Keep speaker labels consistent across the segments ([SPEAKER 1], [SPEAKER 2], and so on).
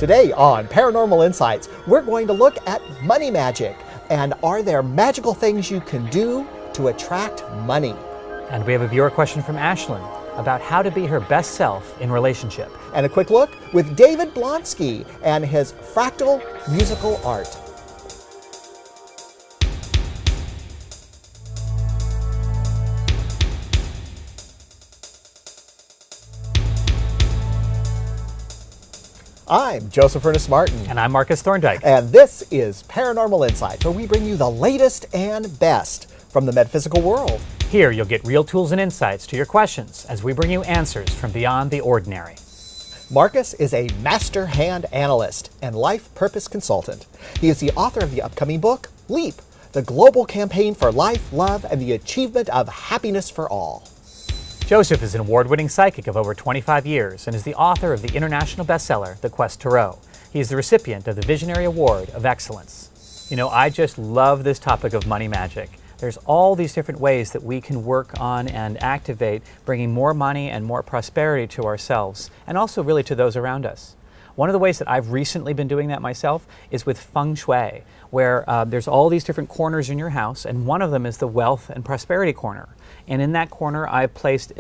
[SPEAKER 1] Today on Paranormal Insights, we're going to look at money magic and are there magical things you can do to attract money?
[SPEAKER 2] And we have a viewer question from Ashlin about how to be her best self in relationship.
[SPEAKER 1] And a quick look with David Blonski and his Fractal Musical Art. I'm Ernest Martin.
[SPEAKER 2] And I'm Markus Thorndike.
[SPEAKER 1] And this is Paranormal Insights, where we bring you the latest and best from the metaphysical world.
[SPEAKER 2] Here you'll get real tools and insights to your questions as we bring you answers from beyond the ordinary.
[SPEAKER 1] Markus is a master hand analyst and life purpose consultant. He is the author of the upcoming book, Leap, the global campaign for life, love, and the achievement of happiness for all.
[SPEAKER 2] Joseph is an award-winning psychic of over 25 years and is the author of the international bestseller, The Quest to Ro. He is the recipient of the Visionary Award of Excellence. You know, I just love this topic of money magic. There's all these different ways that we can work on and activate bringing more money and more prosperity to ourselves and also really to those around us. One of the ways that I've recently been doing that myself is with feng shui, where there's all these different corners in your house, and one of them is the wealth and prosperity corner. And in that corner, I've placed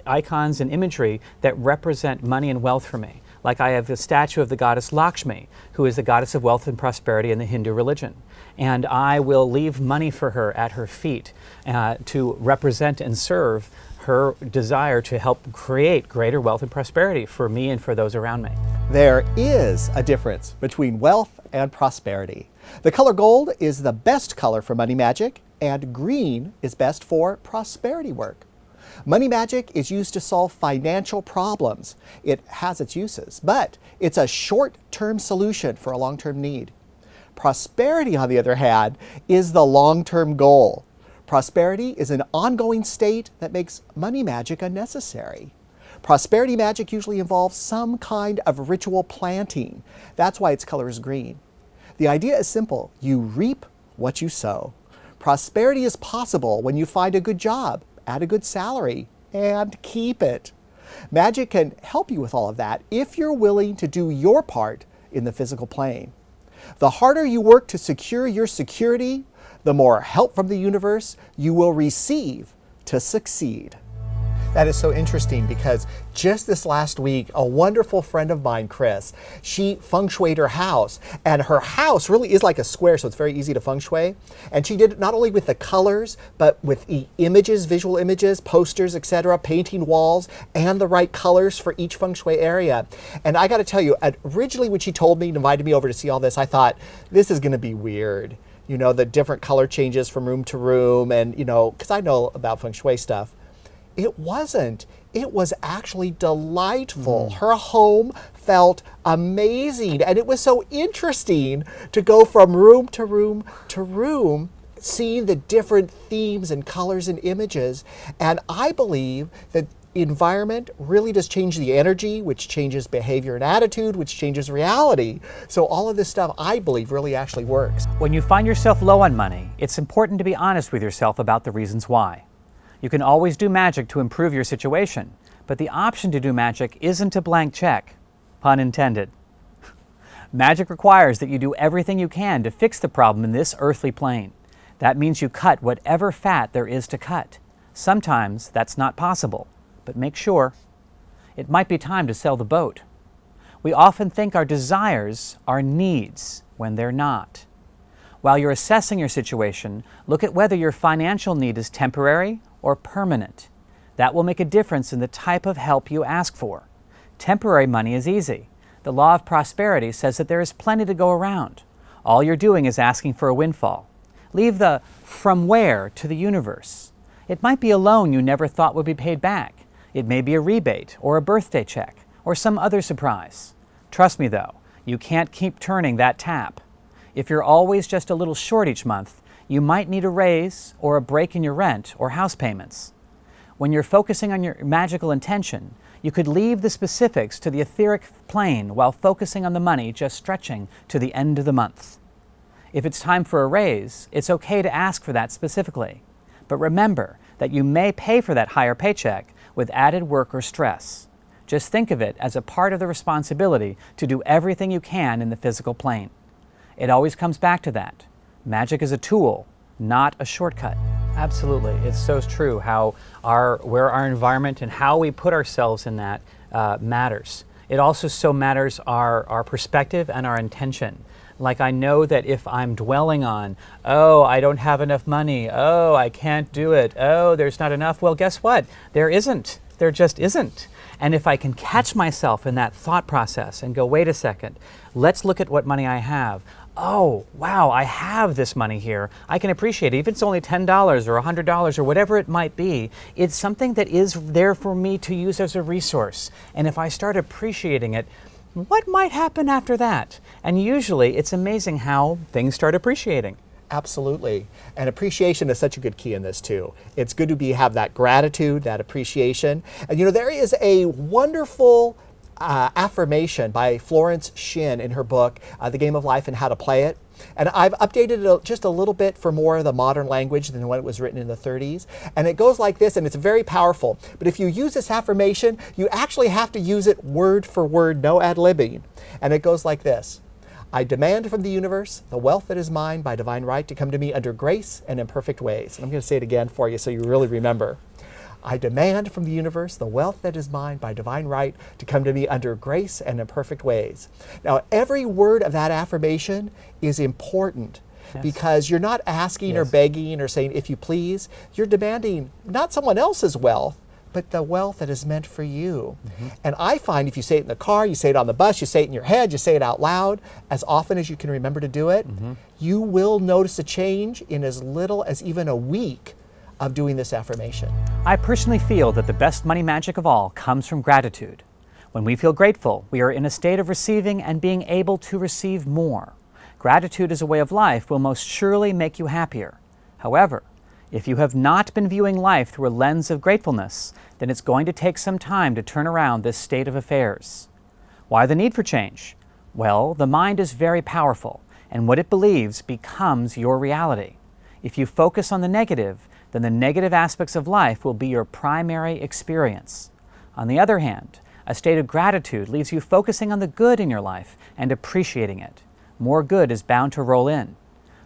[SPEAKER 2] icons and imagery that represent money and wealth for me. Like I have a statue of the goddess Lakshmi, who is the goddess of wealth and prosperity in the Hindu religion. And I will leave money for her at her feet to represent and serve her desire to help create greater wealth and prosperity for me and for those around me.
[SPEAKER 1] There is a difference between wealth and prosperity. The color gold is the best color for money magic, and green is best for prosperity work. Money magic is used to solve financial problems. It has its uses, but it's a short-term solution for a long-term need. Prosperity, on the other hand, is the long-term goal. Prosperity is an ongoing state that makes money magic unnecessary. Prosperity magic usually involves some kind of ritual planting. That's why its color is green. The idea is simple. You reap what you sow. Prosperity is possible when you find a good job, add a good salary, and keep it. Magic can help you with all of that if you're willing to do your part in the physical plane. The harder you work to secure your security, the more help from the universe you will receive to succeed. That is so interesting because just this last week, a wonderful friend of mine, Chris, she feng shuied her house, and her house really is like a square, so it's very easy to feng shui. And she did it not only with the colors, but with the images, visual images, posters, etc., painting walls, and the right colors for each feng shui area. And I got to tell you, originally when she told me and invited me over to see all this, I thought, this is going to be weird. You know, the different color changes from room to room, and, you know, because I know about feng shui stuff. It wasn't. It was actually delightful. Her home felt amazing, and it was so interesting to go from room to room to room, seeing the different themes and colors and images. And I believe that environment really does change the energy, which changes behavior and attitude, which changes reality. So all of this stuff, I believe, really actually works.
[SPEAKER 2] When you find yourself low on money, it's important to be honest with yourself about the reasons why. You can always do magic to improve your situation, but the option to do magic isn't a blank check, pun intended. Magic requires that you do everything you can to fix the problem in this earthly plane. That means you cut whatever fat there is to cut. Sometimes that's not possible, but make sure. It might be time to sell the boat. We often think our desires are needs when they're not. While you're assessing your situation, look at whether your financial need is temporary or permanent. That will make a difference in the type of help you ask for. Temporary money is easy. The law of prosperity says that there is plenty to go around. All you're doing is asking for a windfall. Leave the from where to the universe. It might be a loan you never thought would be paid back. It may be a rebate or a birthday check or some other surprise. Trust me though, you can't keep turning that tap. If you're always just a little short each month, you might need a raise or a break in your rent or house payments. When you're focusing on your magical intention, you could leave the specifics to the etheric plane while focusing on the money just stretching to the end of the month. If it's time for a raise, it's okay to ask for that specifically. But remember that you may pay for that higher paycheck with added work or stress. Just think of it as a part of the responsibility to do everything you can in the physical plane. It always comes back to that. Magic is a tool, not a shortcut. Absolutely. It's so true how where our environment and how we put ourselves in that matters. It also so matters our perspective and our intention. Like I know that if I'm dwelling on, oh, I don't have enough money, oh, I can't do it, oh, there's not enough, well, guess what? There isn't. There just isn't. And if I can catch myself in that thought process and go, wait a second, let's look at what money I have. Oh, wow, I have this money here. I can appreciate it. Even if it's only $10 or $100 or whatever it might be, it's something that is there for me to use as a resource. And if I start appreciating it, what might happen after that? And usually it's amazing how things start appreciating.
[SPEAKER 1] Absolutely. And appreciation is such a good key in this too. It's good to have that gratitude, that appreciation. And you know, there is a wonderful affirmation by Florence Shinn in her book, The Game of Life and How to Play It. And I've updated it just a little bit for more of the modern language than when it was written in the 30s. And it goes like this, and it's very powerful. But if you use this affirmation, you actually have to use it word for word, no ad-libbing. And it goes like this. I demand from the universe the wealth that is mine by divine right to come to me under grace and in perfect ways. And I'm going to say it again for you so you really remember. I demand from the universe the wealth that is mine by divine right to come to me under grace and in perfect ways. Now, every word of that affirmation is important. Yes. Because you're not asking or begging or saying, if you please. You're demanding not someone else's wealth, but the wealth that is meant for you. Mm-hmm. And I find if you say it in the car, you say it on the bus, you say it in your head, you say it out loud, as often as you can remember to do it, you will notice a change in as little as even a week of doing this affirmation.
[SPEAKER 2] I personally feel that the best money magic of all comes from gratitude. When we feel grateful, we are in a state of receiving and being able to receive more. Gratitude as a way of life will most surely make you happier. However, if you have not been viewing life through a lens of gratefulness, then it's going to take some time to turn around this state of affairs. Why the need for change? Well, the mind is very powerful, and what it believes becomes your reality. If you focus on the negative, then the negative aspects of life will be your primary experience. On the other hand, a state of gratitude leaves you focusing on the good in your life and appreciating it. More good is bound to roll in.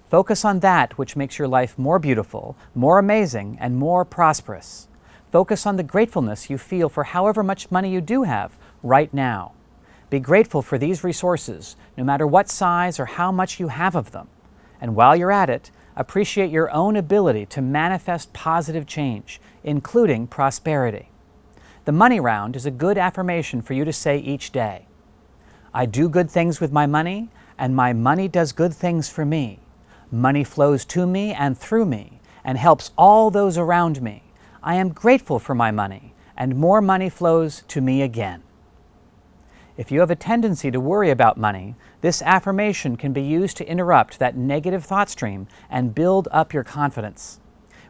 [SPEAKER 2] Focus on that which makes your life more beautiful, more amazing, and more prosperous. Focus on the gratefulness you feel for however much money you do have right now. Be grateful for these resources, no matter what size or how much you have of them. And while you're at it, appreciate your own ability to manifest positive change, including prosperity. The money round is a good affirmation for you to say each day. I do good things with my money, and my money does good things for me. Money flows to me and through me, and helps all those around me. I am grateful for my money, and more money flows to me again. If you have a tendency to worry about money, this affirmation can be used to interrupt that negative thought stream and build up your confidence.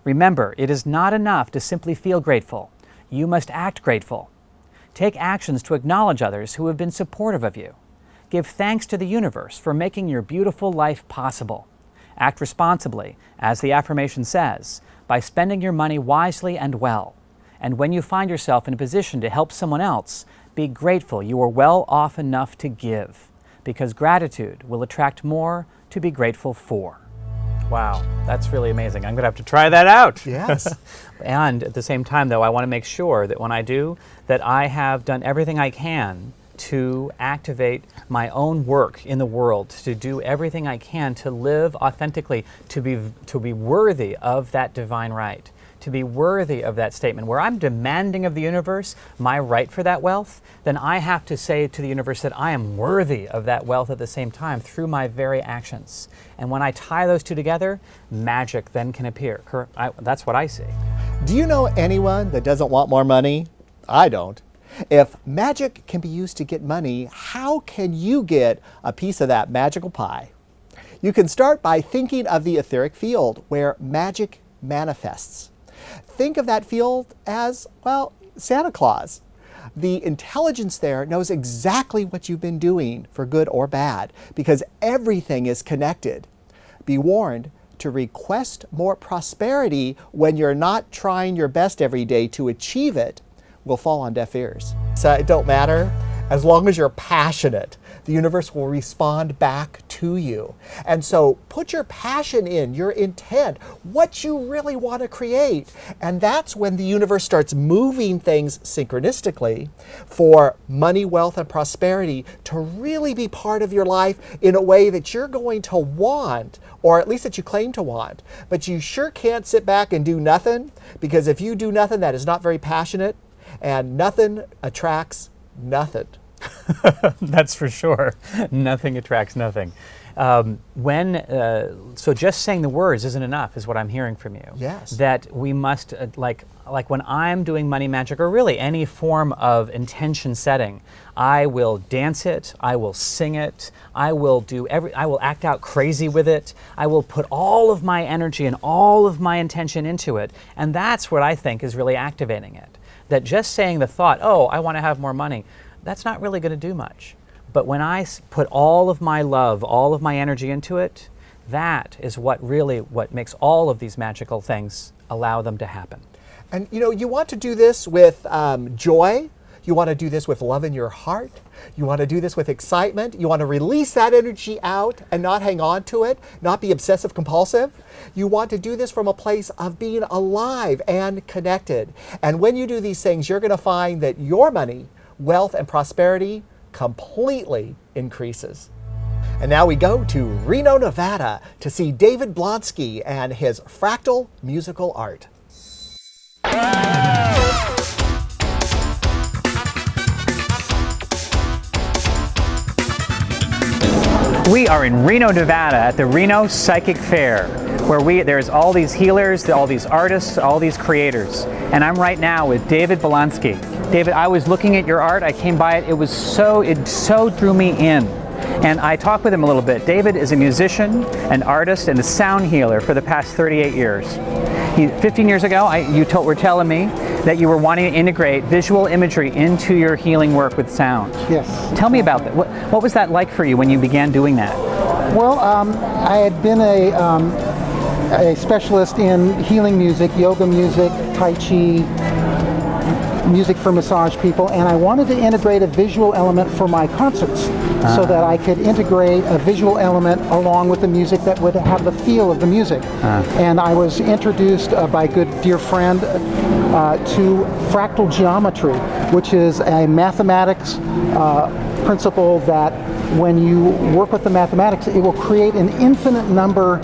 [SPEAKER 2] Remember, it is not enough to simply feel grateful. You must act grateful. Take actions to acknowledge others who have been supportive of you. Give thanks to the universe for making your beautiful life possible. Act responsibly, as the affirmation says, by spending your money wisely and well. And when you find yourself in a position to help someone else, be grateful you are well off enough to give, because gratitude will attract more to be grateful for. Wow, that's really amazing. I'm going to have to try that out.
[SPEAKER 1] Yes.
[SPEAKER 2] And at the same time, though, I want to make sure that when I do, that I have done everything I can to activate my own work in the world, to do everything I can to live authentically, to be worthy of that divine right, to be worthy of that statement. Where I'm demanding of the universe my right for that wealth, then I have to say to the universe that I am worthy of that wealth at the same time through my very actions. And when I tie those two together, magic then can appear. That's what I see.
[SPEAKER 1] Do you know anyone that doesn't want more money? I don't. If magic can be used to get money, how can you get a piece of that magical pie? You can start by thinking of the etheric field where magic manifests. Think of that field as, well, Santa Claus. The intelligence there knows exactly what you've been doing for good or bad because everything is connected. Be warned, to request more prosperity when you're not trying your best every day to achieve it will fall on deaf ears. It don't matter. As long as you're passionate, the universe will respond back to you. And so put your passion in, your intent, what you really want to create. And that's when the universe starts moving things synchronistically for money, wealth, and prosperity to really be part of your life in a way that you're going to want, or at least that you claim to want. But you sure can't sit back and do nothing, because if you do nothing, that is not very passionate, and nothing attracts nothing.
[SPEAKER 2] That's for sure. Nothing attracts nothing. So just saying the words isn't enough, is what I'm hearing from you.
[SPEAKER 1] Yes.
[SPEAKER 2] That we must, like when I'm doing money magic, or really any form of intention setting, I will dance it, I will sing it, I will act out crazy with it, I will put all of my energy and all of my intention into it, and that's what I think is really activating it. That just saying the thought, oh, I want to have more money, that's not really going to do much. But when I put all of my love, all of my energy into it, that is what makes all of these magical things allow them to happen.
[SPEAKER 1] And you want to do this with joy. You want to do this with love in your heart. You want to do this with excitement. You want to release that energy out and not hang on to it, not be obsessive compulsive. You want to do this from a place of being alive and connected. And when you do these things, you're going to find that your money, wealth, and prosperity completely increases. And now we go to Reno, Nevada to see David Blonski and his Fractal Musical Art.
[SPEAKER 2] We are in Reno, Nevada at the Reno Psychic Fair, where there's all these healers, all these artists, all these creators. And I'm right now with David Blonski. David, I was looking at your art, I came by it, it so drew me in. And I talked with him a little bit. David is a musician, an artist, and a sound healer for the past 38 years. 15 years ago, you were telling me that you were wanting to integrate visual imagery into your healing work with sound.
[SPEAKER 3] Yes.
[SPEAKER 2] Tell me about that. What was that like for you when you began doing that?
[SPEAKER 3] Well, I had been a specialist in healing music, yoga music, Tai Chi, music for massage people, and I wanted to integrate a visual element for my concerts so that I could integrate a visual element along with the music that would have the feel of the music. And I was introduced by a good dear friend to fractal geometry, which is a mathematics principle that when you work with the mathematics, it will create an infinite number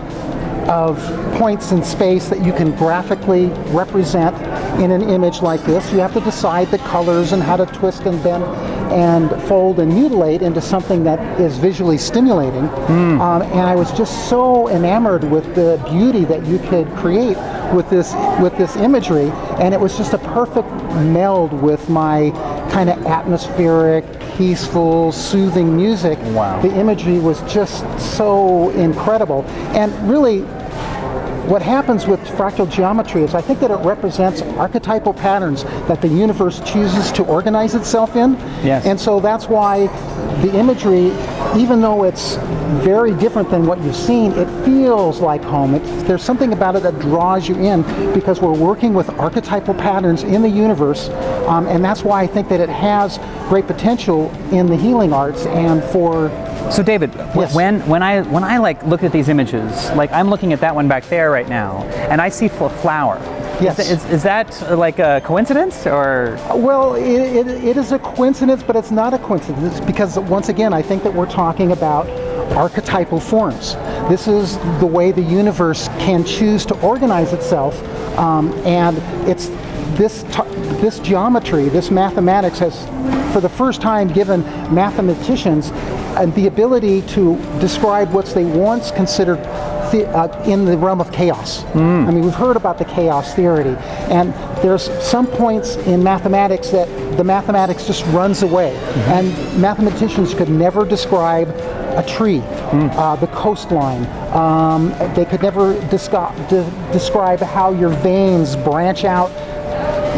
[SPEAKER 3] of points in space that you can graphically represent in an image like this. You have to decide the colors and how to twist and bend and fold and mutilate into something that is visually stimulating. And I was just so enamored with the beauty that you could create with this imagery, and it was just a perfect meld with my kind of atmospheric, peaceful, soothing music.
[SPEAKER 2] Wow.
[SPEAKER 3] The imagery was just so incredible. And really, what happens with fractal geometry is I think that it represents archetypal patterns that the universe chooses to organize itself in.
[SPEAKER 2] Yes.
[SPEAKER 3] And so that's why the imagery, even though it's very different than what you've seen, it feels like home. There's something about it that draws you in because we're working with archetypal patterns in the universe, and that's why I think that it has great potential in the healing arts and for.
[SPEAKER 2] So David,
[SPEAKER 3] Yes.
[SPEAKER 2] when I like look at these images, like I'm looking at that one back there right now, and I see a flower.
[SPEAKER 3] Yes.
[SPEAKER 2] Is that like a coincidence, or?
[SPEAKER 3] Well, it is a coincidence, but it's not a coincidence because, once again, I think that we're talking about archetypal forms. This is the way the universe can choose to organize itself, and it's this geometry, this mathematics has, for the first time, given mathematicians the ability to describe what they once considered in the realm of chaos. I mean, we've heard about the chaos theory, and there's some points in mathematics that the mathematics just runs away, and mathematicians could never describe a tree, the coastline. They could never describe how your veins branch out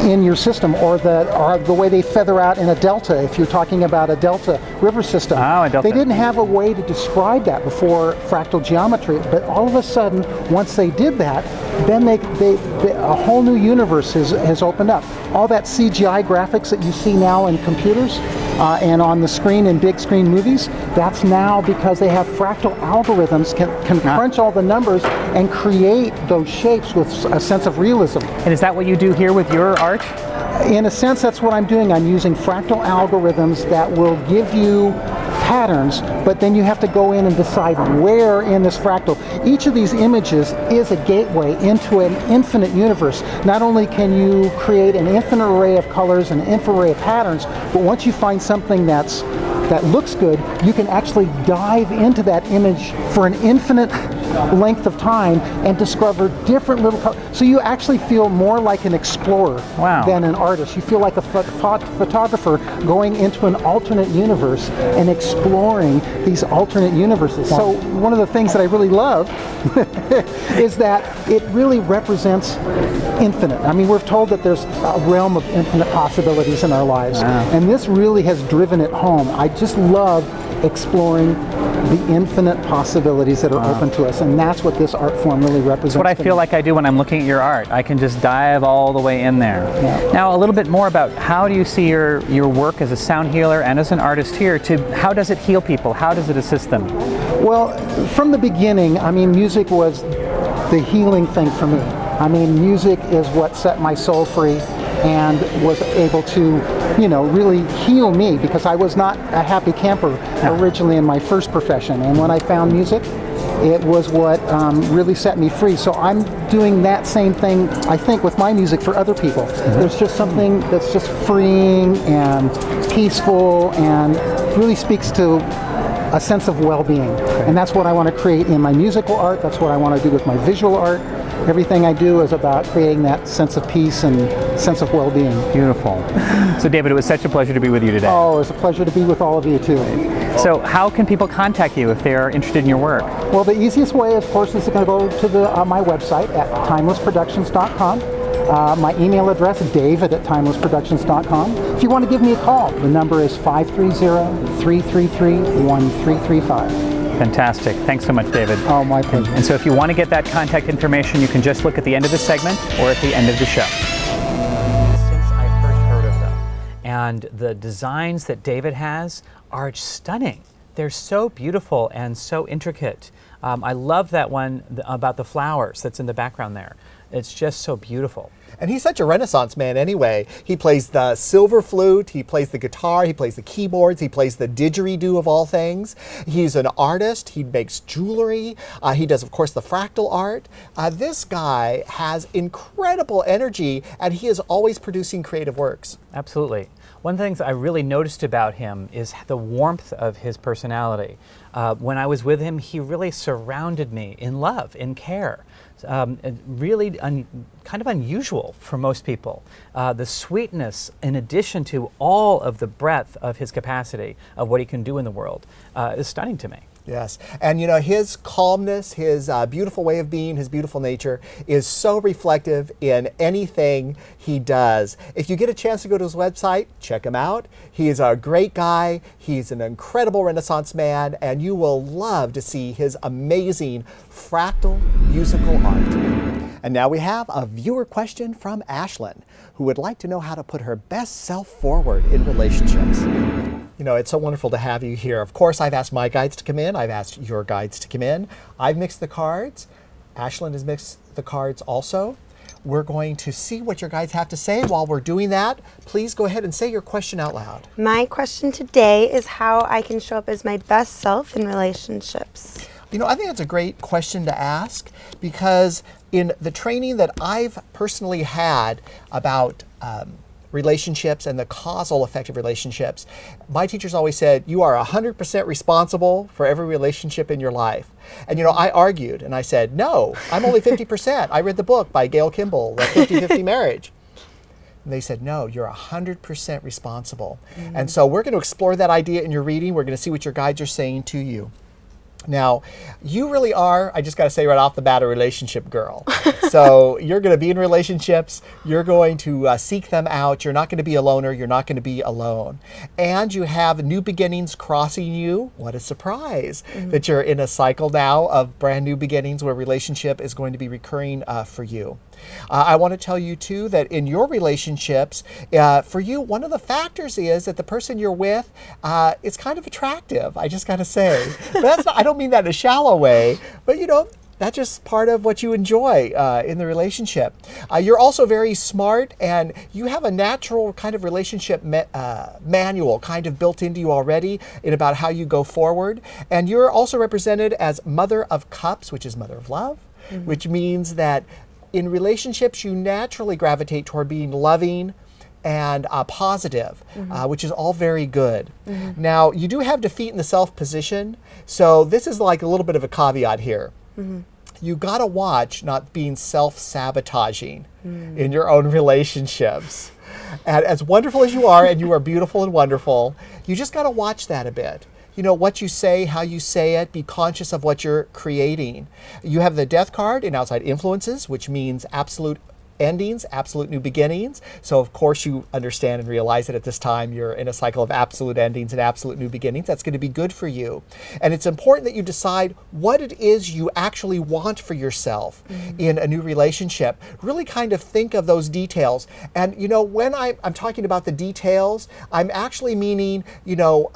[SPEAKER 3] in your system, or the way they feather out in a delta, if you're talking about a delta river system.
[SPEAKER 2] Oh, a delta.
[SPEAKER 3] They didn't have a way to describe that before fractal geometry, but all of a sudden, once they did that, then a whole new universe has opened up. All that CGI graphics that you see now in computers and on the screen in big screen movies, that's now because they have fractal algorithms can crunch all the numbers and create those shapes with a sense of realism.
[SPEAKER 2] And is that what you do here with your art?
[SPEAKER 3] In a sense, that's what I'm doing. I'm using fractal algorithms that will give you patterns, but then you have to go in and decide where in this fractal. Each of these images is a gateway into an infinite universe. Not only can you create an infinite array of colors and an infinite array of patterns, but once you find something that looks good, you can actually dive into that image for an infinite length of time and discover different little colors. So you actually feel more like an explorer than an artist. You feel like a photographer going into an alternate universe and exploring these alternate universes. So one of the things that I really love is that it really represents infinite. I mean, we're told that there's a realm of infinite possibilities in our lives, and this really has driven it home. I just love exploring the infinite possibilities that are open to us, and that's what this art form really represents.
[SPEAKER 2] That's what I feel like I do when I'm looking at your art. I can just dive all the way in there.
[SPEAKER 3] Yeah.
[SPEAKER 2] Now, a little bit more about how do you see your work as a sound healer and as an artist here, to how does it heal people? How does it assist them?
[SPEAKER 3] Well, from the beginning, I mean, music was the healing thing for me. I mean, music is what set my soul free and was able to, really heal me, because I was not a happy camper originally in my first profession. And when I found music, it was what really set me free. So I'm doing that same thing, I think, with my music for other people. There's just something that's just freeing and peaceful and really speaks to a sense of well-being. And that's what I want to create in my musical art. That's what I want to do with my visual art. Everything I do is about creating that sense of peace and sense of well-being.
[SPEAKER 2] Beautiful. So David, it was such a pleasure to be with you today.
[SPEAKER 3] Oh, it was a pleasure to be with all of you too.
[SPEAKER 2] So how can people contact you if they are interested in your work?
[SPEAKER 3] Well, the easiest way, of course, is to go to my website at timelessproductions.com. My email address is david@timelessproductions.com. If you want to give me a call, the number is 530-333-1335.
[SPEAKER 2] Fantastic. Thanks so much, David.
[SPEAKER 3] Oh, my pleasure.
[SPEAKER 2] And so if you want to get that contact information, you can just look at the end of the segment or at the end of the show. Since I first heard of them, and the designs that David has are stunning. They're so beautiful and so intricate. I love that one about the flowers that's in the background there. It's just so beautiful.
[SPEAKER 1] And he's such a Renaissance man anyway. He plays the silver flute, he plays the guitar, he plays the keyboards, he plays the didgeridoo of all things. He's an artist, he makes jewelry, he does, of course, the fractal art. This guy has incredible energy, and he is always producing creative works.
[SPEAKER 2] Absolutely. One of the things I really noticed about him is the warmth of his personality. When I was with him, he really surrounded me in love, in care. Really kind of unusual for most people. The sweetness, in addition to all of the breadth of his capacity of what he can do in the world, is stunning to me.
[SPEAKER 1] Yes, and his calmness, his beautiful way of being, his beautiful nature is so reflective in anything he does. If you get a chance to go to his website, check him out. He is a great guy. He's an incredible Renaissance man, and you will love to see his amazing fractal musical art. And now we have a viewer question from Ashlin, who would like to know how to put her best self forward in relationships. It's so wonderful to have you here. Of course, I've asked my guides to come in. I've asked your guides to come in. I've mixed the cards. Ashlin has mixed the cards also. We're going to see what your guides have to say. While we're doing that, please go ahead and say your question out loud.
[SPEAKER 4] My question today is how I can show up as my best self in relationships.
[SPEAKER 1] I think that's a great question to ask, because in the training that I've personally had about relationships and the causal effect of relationships, my teachers always said, you are 100% responsible for every relationship in your life. And I argued and I said, no, I'm only 50%. I read the book by Gail Kimball, The 50-50 Marriage. And they said, no, you're 100% responsible. And so we're going to explore that idea in your reading. We're going to see what your guides are saying to you. Now, you really are, I just got to say right off the bat, a relationship girl. So you're going to be in relationships. You're going to seek them out. You're not going to be a loner. You're not going to be alone. And you have new beginnings crossing you. What a surprise that you're in a cycle now of brand new beginnings where relationship is going to be recurring for you. I want to tell you, too, that in your relationships, for you, one of the factors is that the person you're with is kind of attractive, I just got to say. But that's not, I don't mean that in a shallow way, but, you know, that's just part of what you enjoy in the relationship. You're also very smart, and you have a natural kind of relationship manual kind of built into you already in about how you go forward. And you're also represented as Mother of Cups, which is Mother of Love, which means that in relationships, you naturally gravitate toward being loving and positive, which is all very good. Now, you do have defeat in the self position, so this is like a little bit of a caveat here. You gotta watch not being self-sabotaging in your own relationships. And as wonderful as you are, and you are beautiful and wonderful, you just gotta watch that a bit. You know, what you say, how you say it, be conscious of what you're creating. You have the Death card in outside influences, which means absolute endings, absolute new beginnings. So of course you understand and realize that at this time you're in a cycle of absolute endings and absolute new beginnings. That's going to be good for you. And it's important that you decide what it is you actually want for yourself in a new relationship. Really kind of think of those details. And you know, when I'm talking about the details, I'm actually meaning, you know,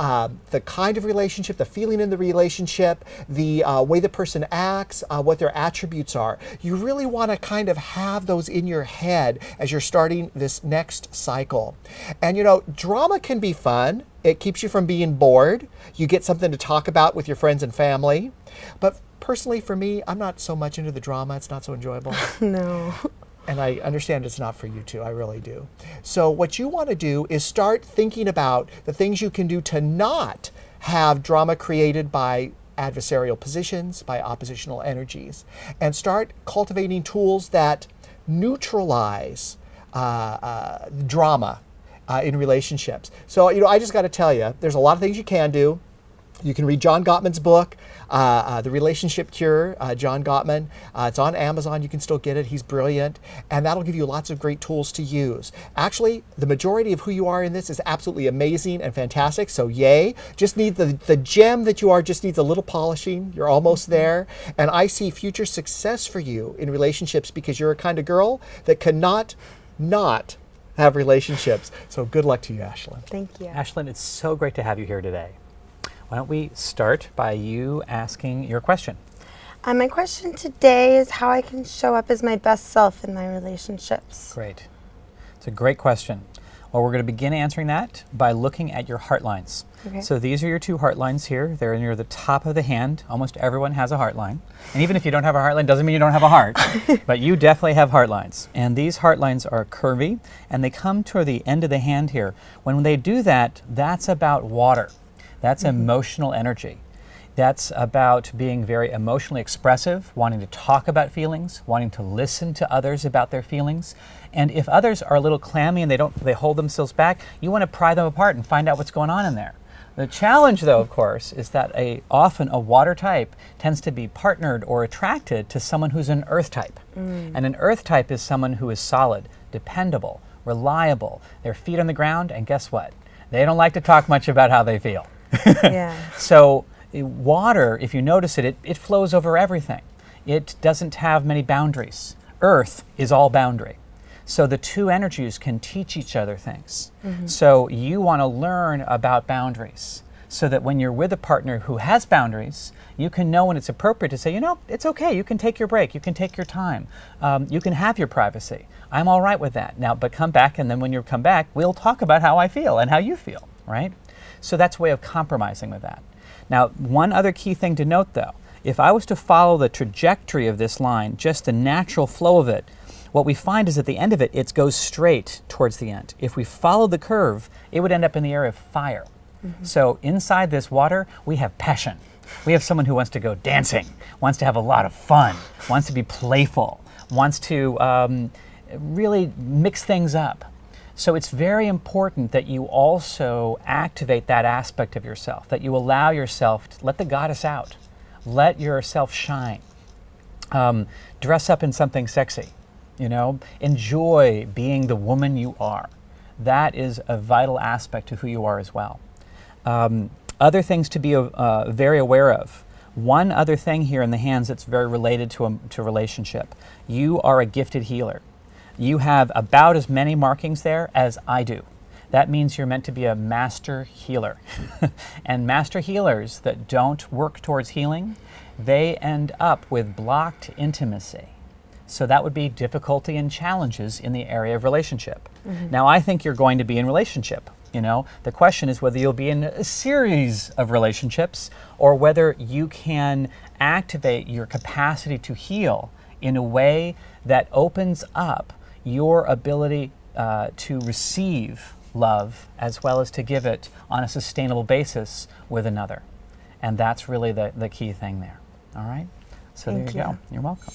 [SPEAKER 1] the kind of relationship, the feeling in the relationship, the way the person acts, what their attributes are. You really want to kind of have those in your head as you're starting this next cycle. And you know, drama can be fun. It keeps you from being bored. You get something to talk about with your friends and family. But personally for me, I'm not so much into the drama. It's not so enjoyable.
[SPEAKER 4] No.
[SPEAKER 1] And I understand it's not for you too. I really do. So what you want to do is start thinking about the things you can do to not have drama created by adversarial positions, by oppositional energies, and start cultivating tools that neutralize drama in relationships. So, you know, I just got to tell you, there's a lot of things you can do. You can read John Gottman's book, The Relationship Cure, John Gottman. It's on Amazon. You can still get it. He's brilliant. And that'll give you lots of great tools to use. Actually, the majority of who you are in this is absolutely amazing and fantastic. So yay. Just need the gem that you are just needs a little polishing. You're almost there. And I see future success for you in relationships because you're a kind of girl that cannot not have relationships. So good luck to you, Ashlin.
[SPEAKER 4] Thank you.
[SPEAKER 2] Ashlin, it's so great to have you here today. Why don't we start by you asking your question?
[SPEAKER 4] My question today is how I can show up as my best self in my relationships.
[SPEAKER 2] Great. It's a great question. Well, we're going to begin answering that by looking at your heart lines.
[SPEAKER 4] Okay.
[SPEAKER 2] So these are your two heart lines here. They're near the top of the hand. Almost everyone has a heart line. And even if you don't have a heart line, doesn't mean you don't have a heart. But you definitely have heart lines. And these heart lines are curvy, and they come toward the end of the hand here. When they do that, that's about water. That's emotional energy. That's about being very emotionally expressive, wanting to talk about feelings, wanting to listen to others about their feelings. And if others are a little clammy and they hold themselves back, you want to pry them apart and find out what's going on in there. The challenge, though, of course, is that often a water type tends to be partnered or attracted to someone who's an earth type. And an earth type is someone who is solid, dependable, reliable, their feet on the ground, and guess what? They don't like to talk much about how they feel.
[SPEAKER 4] Yeah.
[SPEAKER 2] So water, if you notice it flows over everything. It doesn't have many boundaries. Earth is all boundary. So the two energies can teach each other things. So you want to learn about boundaries so that when you're with a partner who has boundaries, you can know when it's appropriate to say, you know, it's okay, you can take your break, you can take your time, you can have your privacy. I'm all right with that. Now, but come back, and then when you come back, we'll talk about how I feel and how you feel, right? So that's a way of compromising with that. Now, one other key thing to note, though, if I was to follow the trajectory of this line, just the natural flow of it, what we find is at the end of it, it goes straight towards the end. If we follow the curve, it would end up in the area of fire. So inside this water, we have passion. We have someone who wants to go dancing, wants to have a lot of fun, wants to be playful, wants to really mix things up. So it's very important that you also activate that aspect of yourself, that you allow yourself to let the goddess out. Let yourself shine. Dress up in something sexy, enjoy being the woman you are. That is a vital aspect to who you are as well. Other things to be very aware of. One other thing here in the hands that's very related to relationship. You are a gifted healer. You have about as many markings there as I do. That means you're meant to be a master healer. And master healers that don't work towards healing, they end up with blocked intimacy. So that would be difficulty and challenges in the area of relationship. Now, I think you're going to be in relationship. The question is whether you'll be in a series of relationships or whether you can activate your capacity to heal in a way that opens up your ability to receive love as well as to give it on a sustainable basis with another. And that's really the key thing there. All right? So there you go. You're welcome.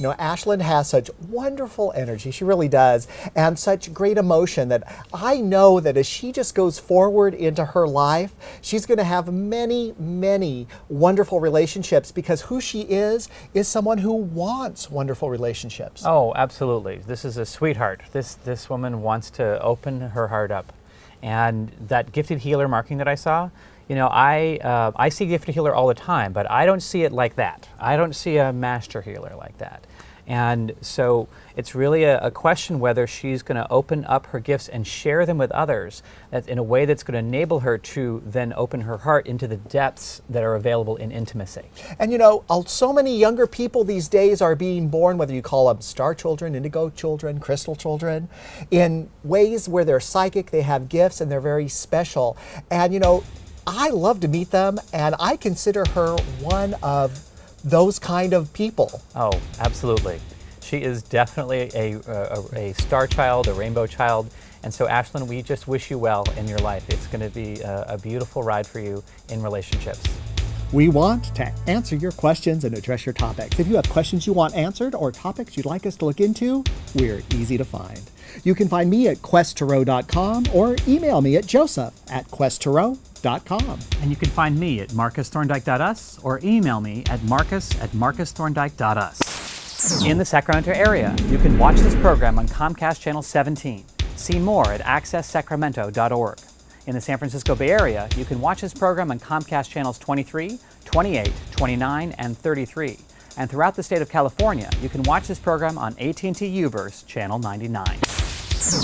[SPEAKER 1] Ashlin has such wonderful energy, she really does, and such great emotion that I know that as she just goes forward into her life, she's going to have many, many wonderful relationships because who she is someone who wants wonderful relationships.
[SPEAKER 2] Oh, absolutely. This is a sweetheart. This woman wants to open her heart up. And that gifted healer marking that I saw, I see gifted healer all the time, but I don't see it like that. I don't see a master healer like that. And so it's really a question whether she's going to open up her gifts and share them with others in a way that's going to enable her to then open her heart into the depths that are available in intimacy.
[SPEAKER 1] And so many younger people these days are being born, whether you call them star children, indigo children, crystal children, in ways where they're psychic, they have gifts, and they're very special. And I love to meet them, and I consider her one of those kind of people.
[SPEAKER 2] Oh, absolutely. She is definitely a star child, a rainbow child. And so, Ashlin, we just wish you well in your life. It's going to be a beautiful ride for you in relationships.
[SPEAKER 1] We want to answer your questions and address your topics. If you have questions you want answered or topics you'd like us to look into, we're easy to find. You can find me at questtarot.com or email me at joseph@questtarot.com.
[SPEAKER 2] And you can find me at markusthorndike.us or email me at markus@markusthorndike.us. In the Sacramento area, you can watch this program on Comcast Channel 17. See more at accesssacramento.org. In the San Francisco Bay Area, you can watch this program on Comcast Channels 23, 28, 29, and 33. And throughout the state of California, you can watch this program on AT&T U-verse Channel 99.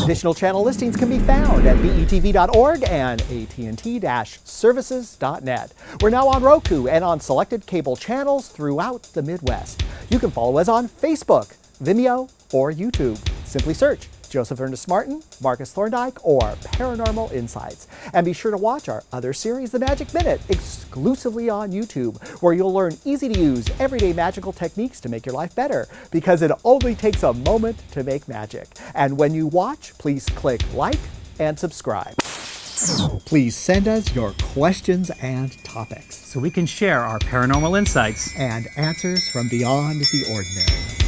[SPEAKER 1] Additional channel listings can be found at betv.org and att-services.net. We're now on Roku and on selected cable channels throughout the Midwest. You can follow us on Facebook, Vimeo, or YouTube. Simply search Joseph Ernest Martin, Markus Thorndike, or Paranormal Insights. And be sure to watch our other series, The Magic Minute, exclusively on YouTube, where you'll learn easy-to-use, everyday magical techniques to make your life better, because it only takes a moment to make magic. And when you watch, please click like and subscribe. Please send us your questions and topics,
[SPEAKER 2] so we can share our paranormal insights
[SPEAKER 1] and answers from beyond the ordinary.